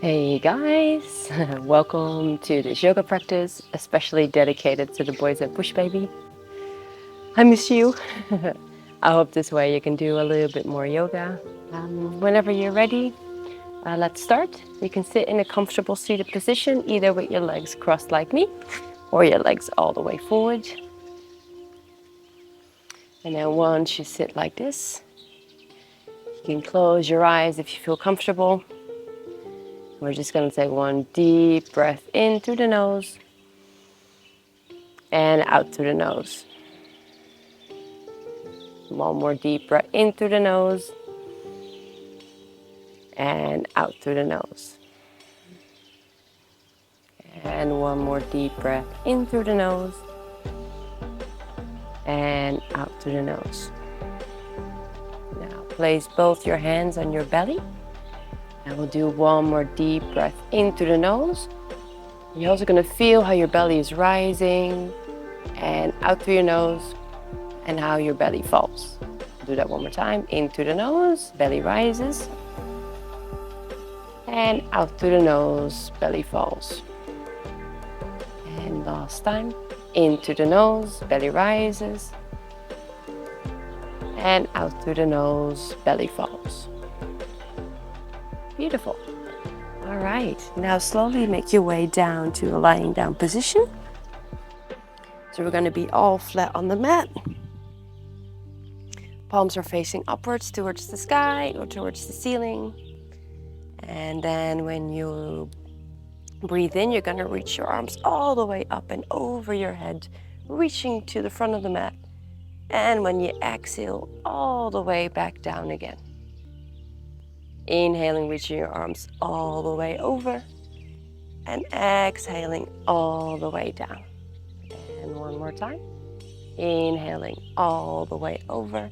Hey guys, welcome to this yoga practice, especially dedicated to the boys at Bushbaby. I miss you. I hope this way you can do a little bit more yoga. Whenever you're ready, let's start. You can sit in a comfortable seated position, either with your legs crossed like me, or your legs all the way forward. And then once you sit like this, you can close your eyes if you feel comfortable. We're just going to take one deep breath in through the nose and out through the nose. One more deep breath in through the nose and out through the nose. And one more deep breath in through the nose and out through the nose. Now place both your hands on your belly and we'll do one more deep breath in through the nose. You're also going to feel how your belly is rising and out through your nose and how your belly falls. Do that one more time. In through the nose, belly rises. And out through the nose, belly falls. And last time, into the nose, belly rises. And out through the nose, belly falls. Beautiful. All right, now slowly make your way down to a lying down position. So we're going to be all flat on the mat. Palms are facing upwards towards the sky or towards the ceiling. And then when you breathe in, you're going to reach your arms all the way up and over your head, reaching to the front of the mat. And when you exhale, all the way back down again. Inhaling, reaching your arms all the way over. And exhaling all the way down. And one more time. Inhaling all the way over.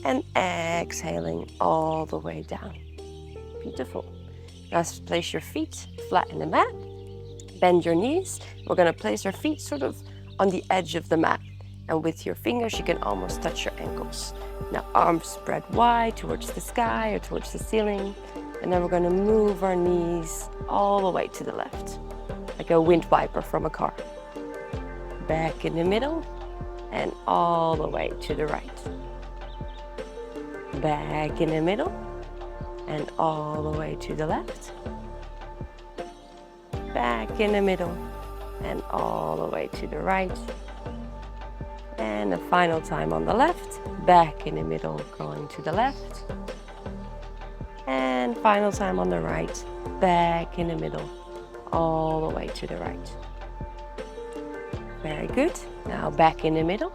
And exhaling all the way down. Beautiful. Now place your feet flat in the mat. Bend your knees. We're going to place our feet sort of on the edge of the mat. And with your fingers, you can almost touch your ankles. Now arms spread wide towards the sky or towards the ceiling. And then we're going to move our knees all the way to the left, like a wind wiper from a car. Back in the middle and all the way to the right. Back in the middle and all the way to the left. Back in the middle and all the way to the right. And the final time on the left, back in the middle, going to the left. And final time on the right, back in the middle, all the way to the right. Very good. Now back in the middle.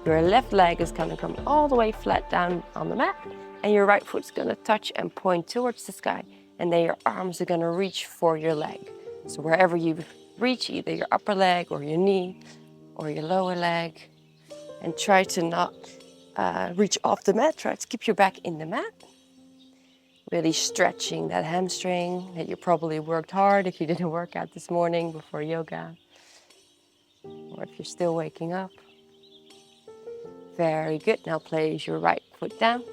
Your left leg is going to come all the way flat down on the mat. And your right foot's going to touch and point towards the sky. And then your arms are going to reach for your leg. So wherever you reach, either your upper leg or your knee or your lower leg. And try to not reach off the mat. Try to keep your back in the mat. Really stretching that hamstring that you probably worked hard if you didn't work out this morning before yoga. Or if you're still waking up. Very good. Now place your right foot down,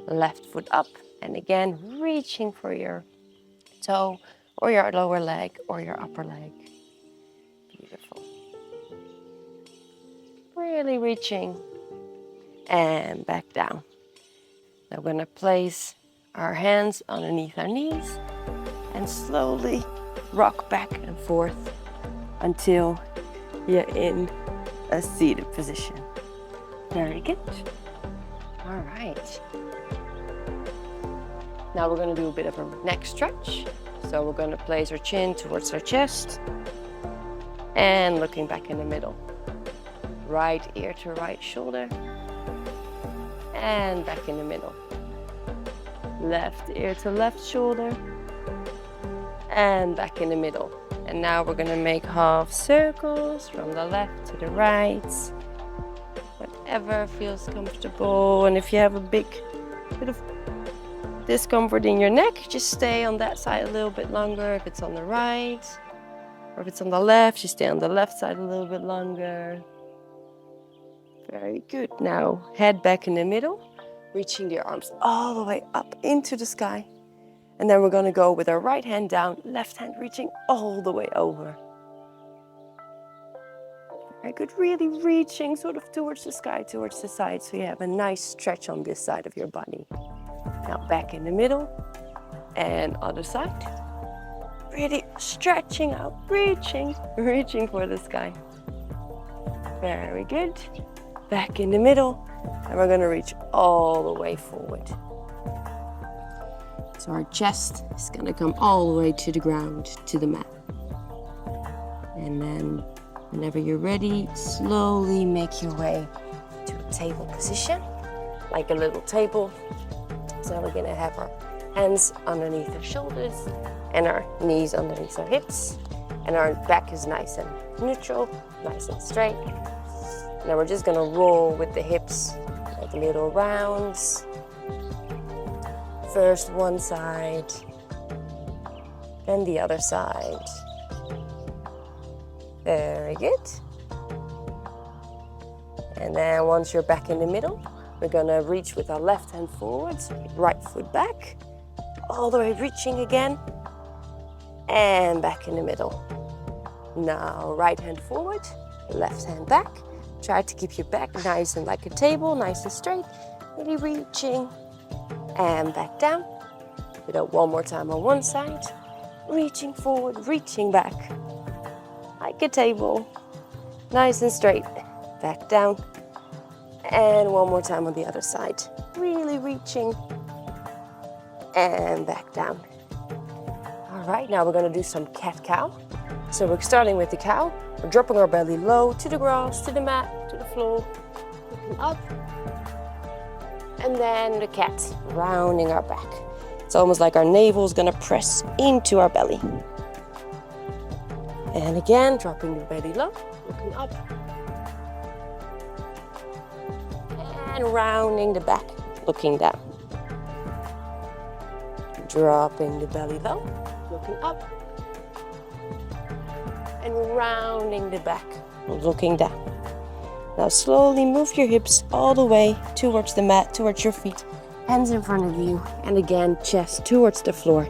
left foot up. And again, reaching for your toe or your lower leg or your upper leg. Beautiful. Really reaching and back down. Now we're going to place our hands underneath our knees and slowly rock back and forth until you're in a seated position. Very good. All right. Now we're going to do a bit of a neck stretch. So we're going to place our chin towards our chest and looking back in the middle. Right ear to right shoulder and back in the middle. Left ear to left shoulder and back in the middle. And now we're going to make half circles from the left to the right. Whatever feels comfortable. And if you have a bit of discomfort in your neck, just stay on that side a little bit longer. If it's on the right or if it's on the left, you stay on the left side a little bit longer. Very good. Now head back in the middle, reaching your arms all the way up into the sky And then we're going to go with our right hand down, left hand reaching all the way over. Very good, really reaching sort of towards the sky, towards the side, so you have a nice stretch on this side of your body. Now back in the middle and other side. Really stretching out, reaching for the sky. Very good. Back in the middle, and we're going to reach all the way forward. So our chest is going to come all the way to the ground, to the mat. And then whenever you're ready, slowly make your way to a table position, like a little table. So we're going to have our hands underneath our shoulders and our knees underneath our hips. And our back is nice and neutral, nice and straight. And then we're just going to roll with the hips, like little rounds. First one side, then the other side. Very good. And then once you're back in the middle, we're gonna reach with our left hand forwards, right foot back, all the way reaching again, and back in the middle. Now right hand forward, left hand back. Try to keep your back nice and like a table, nice and straight, really reaching. And back down. We do it one more time on one side. Reaching forward, reaching back. Like a table. Nice and straight. Back down. And one more time on the other side. Really reaching. And back down. All right, now we're going to do some cat-cow. So we're starting with the cow. We're dropping our belly low to the grass, to the mat, to the floor. Looking up. And then the cat, rounding our back. It's almost like our navel is going to press into our belly. And again, dropping the belly low, looking up. And rounding the back, looking down. Dropping the belly low, looking up. And rounding the back, looking down. Now slowly move your hips all the way towards the mat, towards your feet, hands in front of you, and again, chest towards the floor.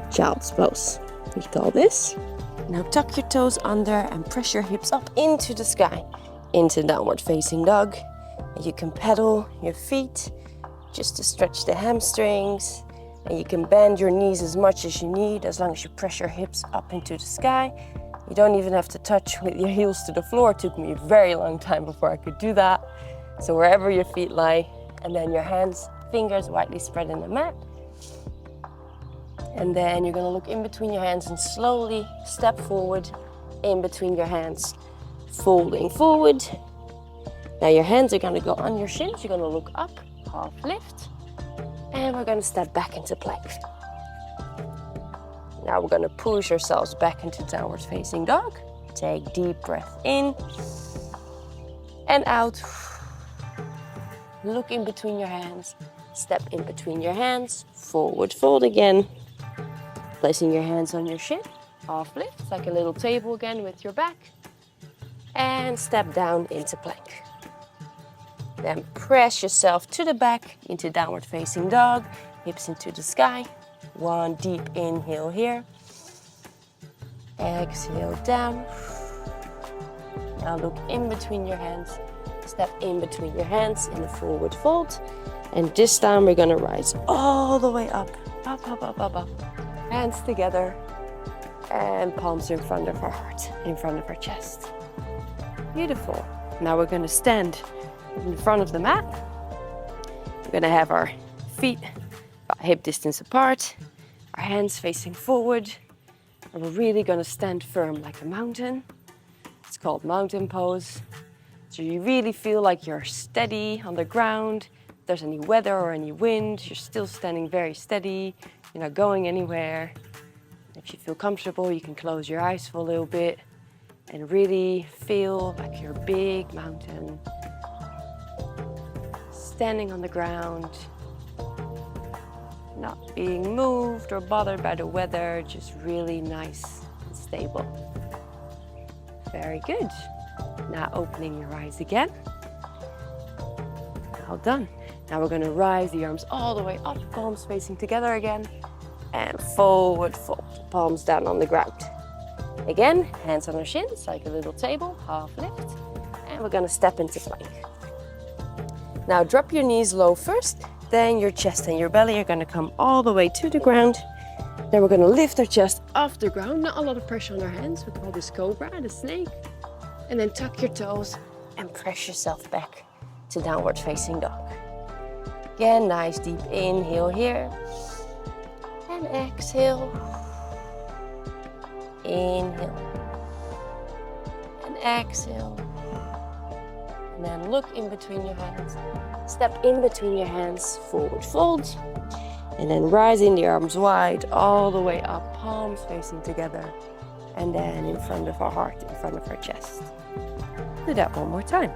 Child's pose, we call this. Now tuck your toes under and press your hips up into the sky, into downward facing dog. And you can pedal your feet just to stretch the hamstrings, and you can bend your knees as much as you need, as long as you press your hips up into the sky. You don't even have to touch with your heels to the floor. It took me a very long time before I could do that. So wherever your feet lie, and then your hands, fingers widely spread in the mat. And then you're gonna look in between your hands and slowly step forward in between your hands, folding forward. Now your hands are gonna go on your shins. You're gonna look up, half lift, and we're gonna step back into plank. Now we're gonna push ourselves back into downward facing dog. Take deep breath in and out. Look in between your hands, step in between your hands, forward fold again. Placing your hands on your shin, half lift, it's like a little table again with your back. And step down into plank. Then press yourself to the back into downward facing dog, hips into the sky. One deep inhale here. Exhale down. Now look in between your hands. Step in between your hands in a forward fold. And this time we're gonna rise all the way up. Up, up, up, up, up. Hands together. And palms in front of our heart, in front of our chest. Beautiful. Now we're gonna stand in front of the mat. We're gonna have our feet about hip distance apart, our hands facing forward, and we're really gonna stand firm like a mountain. It's called mountain pose. So you really feel like you're steady on the ground. If there's any weather or any wind, you're still standing very steady. You're not going anywhere. If you feel comfortable, you can close your eyes for a little bit and really feel like you're a big mountain. Standing on the ground, not being moved or bothered by the weather, just really nice and stable. Very good. Now opening your eyes again. Well done. Now we're going to rise the arms all the way up, palms facing together again. and forward fold. Palms down on the ground. Again, hands on our shins like a little table, half lift. And we're gonna step into plank. Now drop your knees low first, then your chest and your belly are gonna come all the way to the ground. Then we're gonna lift our chest off the ground, not a lot of pressure on our hands. We call this cobra, the snake. And then tuck your toes and press yourself back to downward facing dog. Again, nice deep inhale here. And exhale. Inhale. And exhale. And then look in between your hands. Step in between your hands, forward fold. And then rising the arms wide all the way up, palms facing together. And then in front of our heart, in front of our chest. Do that one more time.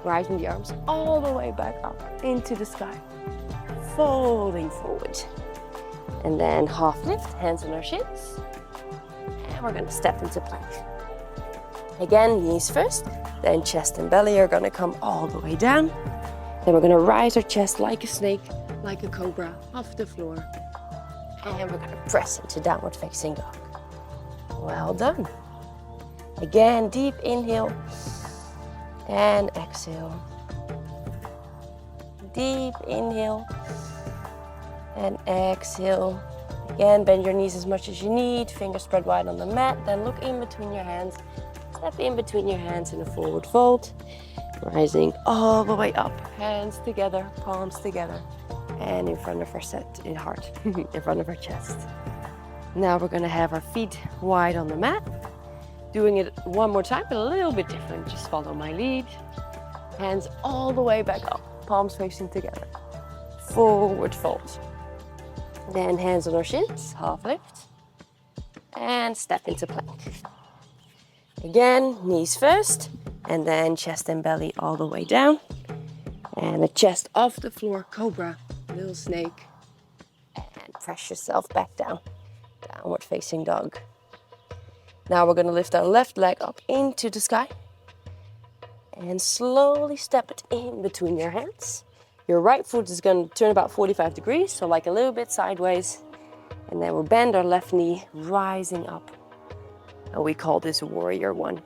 Rising the arms all the way back up into the sky. Folding forward. And then half lift, hands on our shins. And we're gonna step into plank. Again, knees first, then chest and belly are gonna come all the way down. Then we're gonna rise our chest like a snake, like a cobra, off the floor. And we're gonna press into downward facing dog. Well done. Again, deep inhale and exhale. Deep inhale and exhale. Again, bend your knees as much as you need, fingers spread wide on the mat, then look in between your hands. Step in between your hands in a forward fold. Rising all the way up, hands together, palms together, and in front of our heart, in front of our chest. Now we're gonna have our feet wide on the mat. Doing it one more time, but a little bit different. Just follow my lead. Hands all the way back up, palms facing together. Forward fold. Then hands on our shins, half lift. And step into plank. Again, knees first, and then chest and belly all the way down. And the chest off the floor, cobra, little snake. And press yourself back down, downward facing dog. Now we're gonna lift our left leg up into the sky. And slowly step it in between your hands. Your right foot is gonna turn about 45 degrees, so like a little bit sideways. And then we'll bend our left knee, rising up. And we call this warrior one.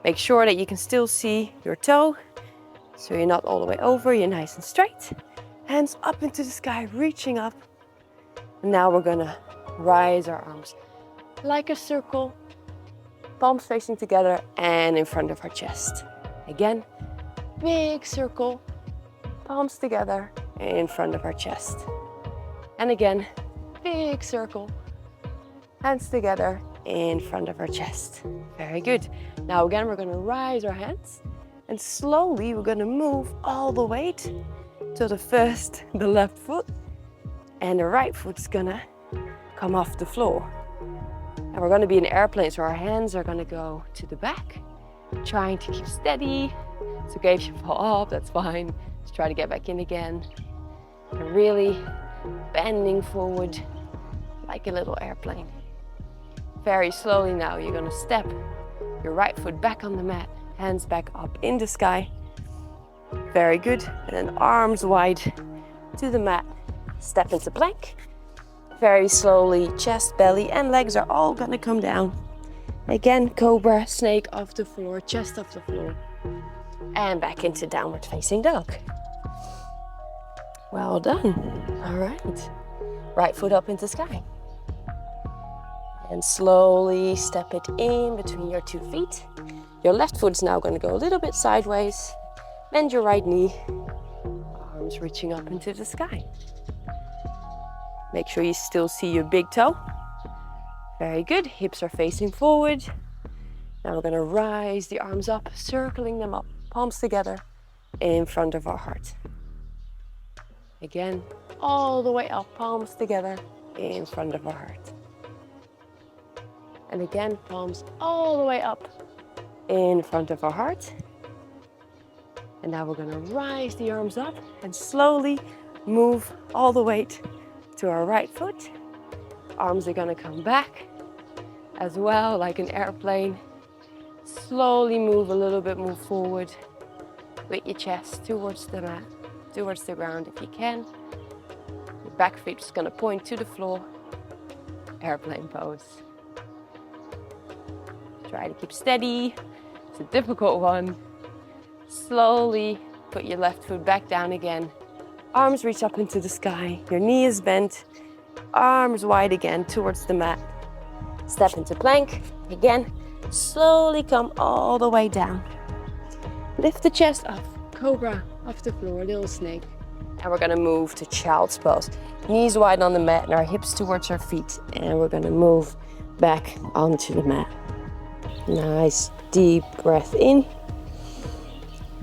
Make sure that you can still see your toe, so you're not all the way over, you're nice and straight. Hands up into the sky, reaching up. And now we're gonna rise our arms like a circle, palms facing together and in front of our chest. Again, big circle, palms together in front of our chest. And again, big circle, hands together in front of our chest. Very good. Now again, we're gonna rise our hands and slowly we're gonna move all the weight to the left foot, and the right foot's gonna come off the floor. And we're gonna be in airplane, so our hands are gonna go to the back, trying to keep steady. It's okay if you fall off, that's fine. Just try to get back in again. And really bending forward like a little airplane. Very slowly now, you're gonna step your right foot back on the mat, hands back up in the sky. Very good. And then arms wide to the mat. Step into plank. Very slowly, chest, belly, and legs are all gonna come down. Again, cobra, snake off the floor, chest off the floor. And back into downward facing dog. Well done. All right. Right foot up into sky. And slowly step it in between your 2 feet. Your left foot is now gonna go a little bit sideways. Bend your right knee. Arms reaching up into the sky. Make sure you still see your big toe. Very good. Hips are facing forward. Now we're gonna rise the arms up, circling them up, palms together in front of our heart. Again, all the way up, palms together in front of our heart. And again, palms all the way up in front of our heart. And now we're gonna rise the arms up and slowly move all the weight to our right foot. Arms are gonna come back as well, like an airplane. Slowly move a little bit more forward with your chest towards the mat, towards the ground if you can. Back feet is gonna point to the floor. Airplane pose. Try to keep steady. It's a difficult one. Slowly put your left foot back down again. Arms reach up into the sky. Your knee is bent. Arms wide again towards the mat. Step into plank. Again, slowly come all the way down. Lift the chest up. Cobra off the floor, little snake. And we're gonna move to child's pose. Knees wide on the mat and our hips towards our feet. And we're gonna move back onto the mat. Nice deep breath in.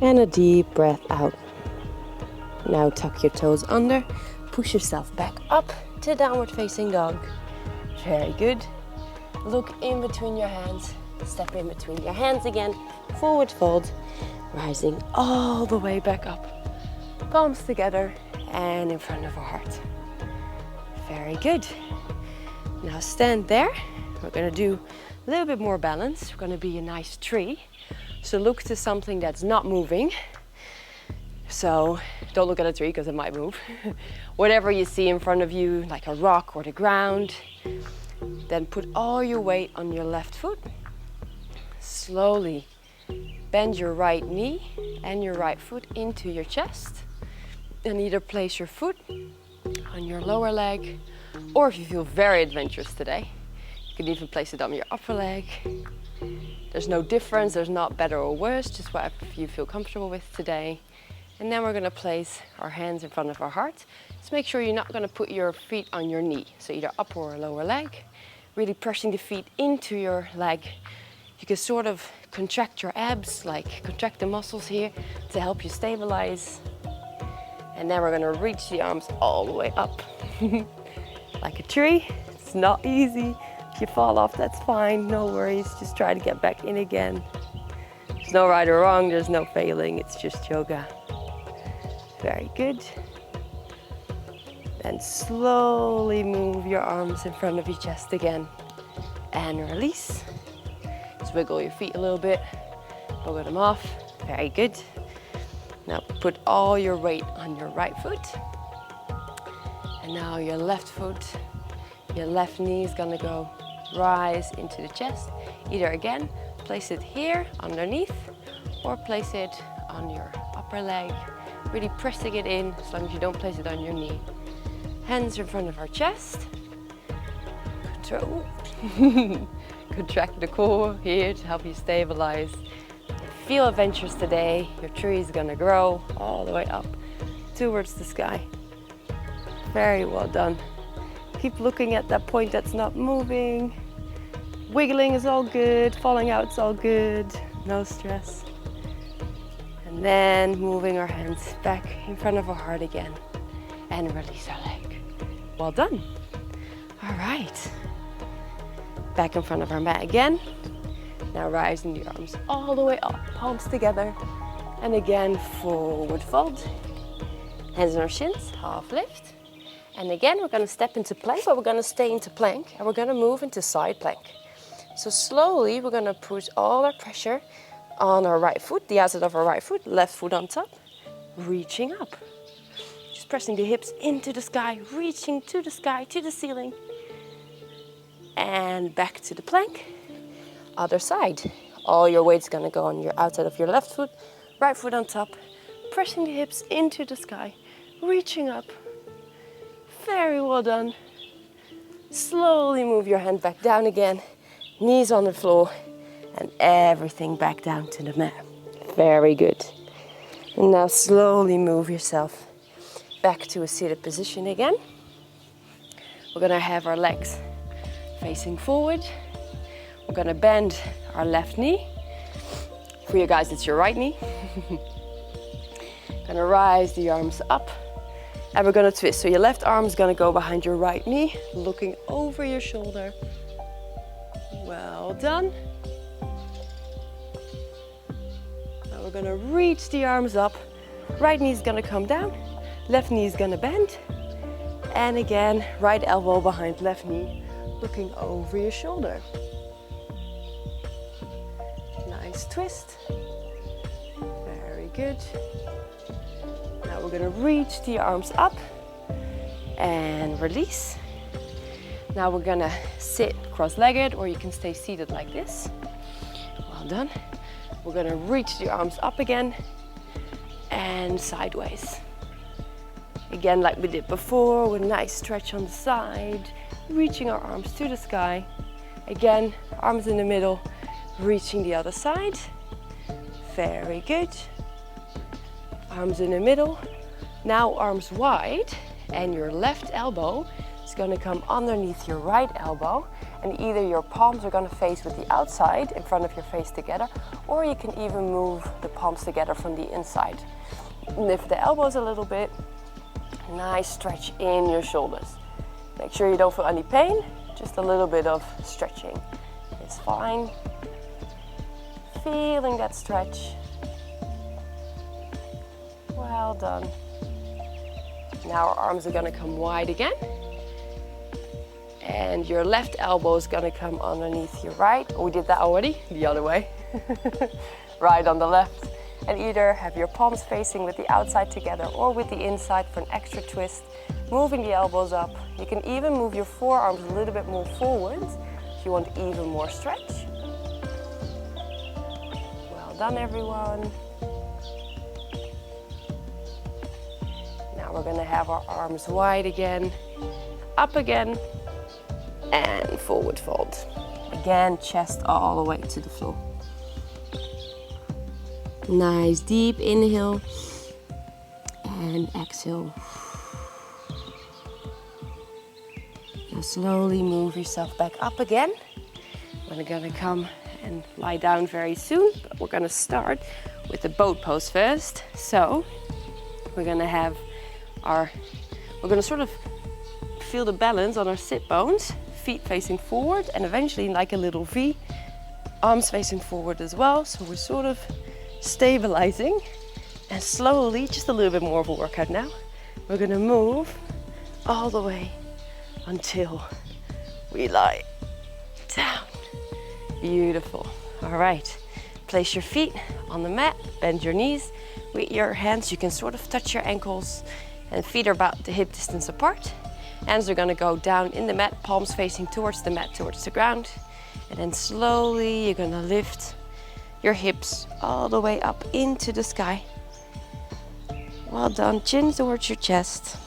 And a deep breath out. Now tuck your toes under. Push yourself back up to downward facing dog. Very good. Look in between your hands. Step in between your hands again. Forward fold. Rising all the way back up. Palms together and in front of our heart. Very good. Now stand there. We're gonna do a little bit more balance. We're gonna be a nice tree. So look to something that's not moving. So don't look at a tree because it might move. Whatever you see in front of you, like a rock or the ground, then put all your weight on your left foot. Slowly bend your right knee and your right foot into your chest. And either place your foot on your lower leg, or if you feel very adventurous today, you can even place it on your upper leg. There's no difference, there's not better or worse, just whatever you feel comfortable with today. And then we're gonna place our hands in front of our heart. Just make sure you're not gonna put your feet on your knee, so either upper or lower leg. Really pressing the feet into your leg. You can sort of contract your abs, like contract the muscles here to help you stabilize. And then we're gonna reach the arms all the way up. Like a tree. It's not easy. If you fall off, that's fine, no worries. Just try to get back in again. There's no right or wrong, there's no failing, it's just yoga. Very good. Then slowly move your arms in front of your chest again. And release. Just wiggle your feet a little bit. Wiggle them off. Very good. Now put all your weight on your right foot. And now your left foot, your left knee is gonna go rise into the chest. Either again, place it here underneath or place it on your upper leg. Really pressing it in as long as you don't place it on your knee. Hands in front of our chest. Control. Contract the core here to help you stabilize. Feel adventurous today. Your tree is gonna grow all the way up towards the sky. Very well done. Keep looking at that point that's not moving. Wiggling is all good, falling out is all good, no stress. And then moving our hands back in front of our heart again and release our leg. Well done. All right. Back in front of our mat again. Now rising the arms all the way up, palms together. And again, forward fold. Hands on our shins, half lift. And again, we're gonna step into plank, but we're gonna stay into plank and we're gonna move into side plank. So slowly, we're gonna put all our pressure on our right foot, the outside of our right foot, left foot on top, reaching up. Just pressing the hips into the sky, reaching to the sky, to the ceiling. And back to the plank. Other side. All your weight's gonna go on your outside of your left foot, right foot on top, pressing the hips into the sky, reaching up. Very well done. Slowly move your hand back down again. Knees on the floor and everything back down to the mat. Very good. And now slowly move yourself back to a seated position again. We're gonna have our legs facing forward. We're gonna bend our left knee. For you guys, it's your right knee. Gonna rise the arms up and we're gonna twist. So your left arm is gonna go behind your right knee, looking over your shoulder. Well done. Now we're gonna reach the arms up. Right knee is gonna come down, left knee is gonna bend. And again, right elbow behind left knee, looking over your shoulder. Nice twist. Very good. Now we're gonna reach the arms up. and release. Now we're gonna sit cross-legged, or you can stay seated like this. Well done. We're gonna reach the arms up again and sideways. Again, like we did before, with a nice stretch on the side, reaching our arms to the sky. Again, arms in the middle, reaching the other side. Very good. Arms in the middle. Now arms wide, and your left elbow is going to come underneath your right elbow, and either your palms are going to face with the outside in front of your face together, or you can even move the palms together from the inside. Lift the elbows a little bit. Nice stretch in your shoulders. Make sure you don't feel any pain, just a little bit of stretching. It's fine. Feeling that stretch. Well done. Now our arms are going to come wide again. And your left elbow is going to come underneath your right. Oh, we did that already. The other way. Right on the left. And either have your palms facing with the outside together or with the inside for an extra twist. Moving the elbows up. You can even move your forearms a little bit more forwards if you want even more stretch. Well done, everyone. Now we're going to have our arms wide again, up again, and forward fold. Again, chest all the way to the floor. Nice deep inhale and exhale. Now slowly move yourself back up again. We're gonna come and lie down very soon, but we're gonna start with the boat pose first. So we're gonna have we're gonna sort of feel the balance on our sit bones, feet facing forward, and eventually like a little V, arms facing forward as well. So we're sort of stabilizing, and slowly, just a little bit more of a workout now, we're gonna move all the way until we lie down. Beautiful. All right, place your feet on the mat, bend your knees. With your hands, you can sort of touch your ankles, and feet are about the hip distance apart. Hands are gonna go down in the mat, palms facing towards the mat, towards the ground. And then slowly, you're gonna lift your hips all the way up into the sky. Well done, chin towards your chest.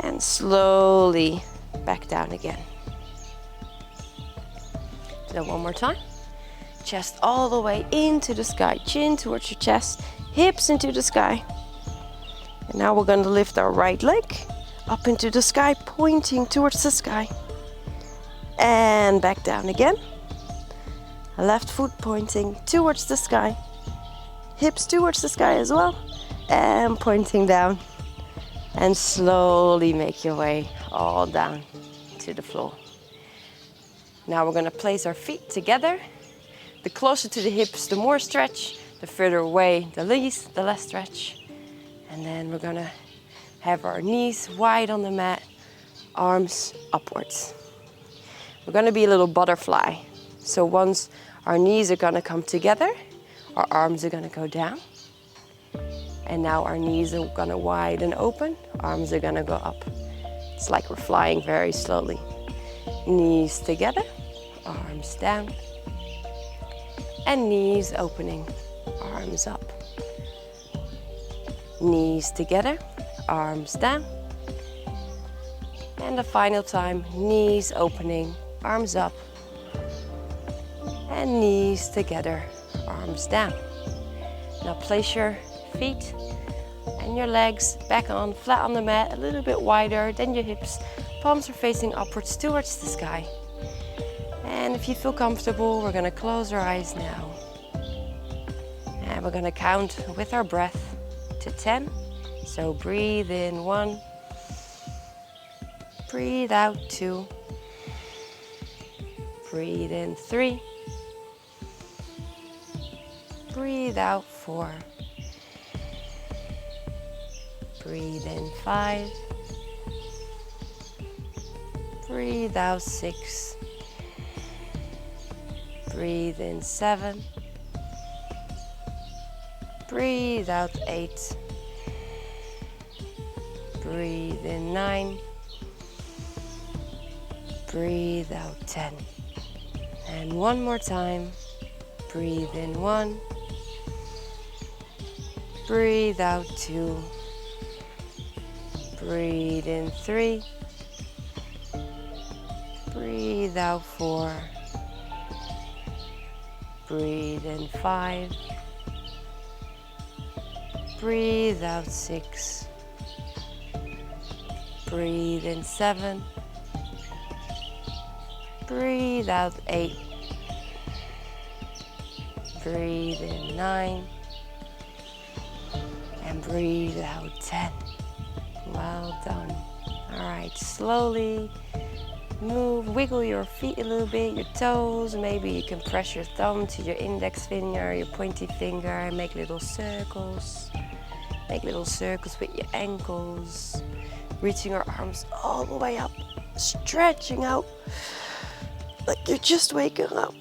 And slowly back down again. So one more time. Chest all the way into the sky, chin towards your chest, hips into the sky. And now we're going to lift our right leg up into the sky, pointing towards the sky. And back down again. Left foot pointing towards the sky. Hips towards the sky as well. And pointing down. And slowly make your way all down to the floor. Now we're going to place our feet together. The closer to the hips, the more stretch. The further away, the less stretch. And then we're going to have our knees wide on the mat, arms upwards. We're going to be a little butterfly. So once our knees are going to come together, our arms are going to go down. And now our knees are going to widen open, arms are going to go up. It's like we're flying very slowly. Knees together, arms down. And knees opening, arms up. Knees together, arms down. And the final time, knees opening, arms up. And knees together, arms down. Now place your feet and your legs back on, flat on the mat, a little bit wider than your hips. Palms are facing upwards towards the sky. And if you feel comfortable, we're gonna close our eyes now. And we're gonna count with our breath to 10. So breathe in 1, breathe out 2, breathe in 3, breathe out 4, breathe in 5, breathe out 6, breathe in 7, breathe out 8, Breathe in 9. Breathe out 10. And one more time. Breathe in 1. Breathe out 2. Breathe in 3. Breathe out 4. Breathe in 5. Breathe out 6. Breathe in 7. Breathe out 8. Breathe in 9. And breathe out 10. Well done. All right, slowly move, wiggle your feet a little bit, your toes. Maybe you can press your thumb to your index finger, your pointy finger, and make little circles. Make little circles with your ankles. Reaching your arms all the way up, stretching out like you're just waking up.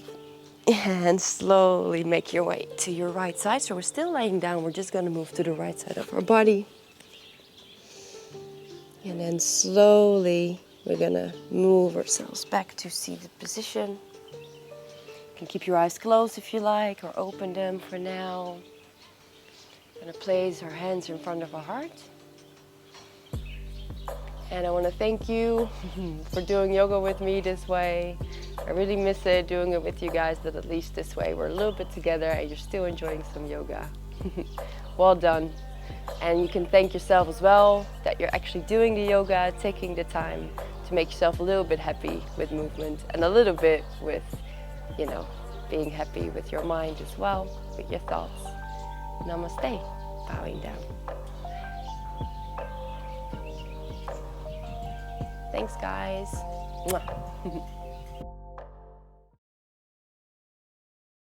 And slowly make your way to your right side. So we're still laying down, we're just gonna move to the right side of our body. And then slowly we're gonna move ourselves back to seated position. You can keep your eyes closed if you like, or open them for now. We're gonna place our hands in front of our heart. And I want to thank you for doing yoga with me this way. I really miss it doing it with you guys, but at least this way we're a little bit together and you're still enjoying some yoga. Well done. And you can thank yourself as well that you're actually doing the yoga, taking the time to make yourself a little bit happy with movement and a little bit with, being happy with your mind as well, with your thoughts. Namaste. Bowing down. Thanks, guys. Mwah.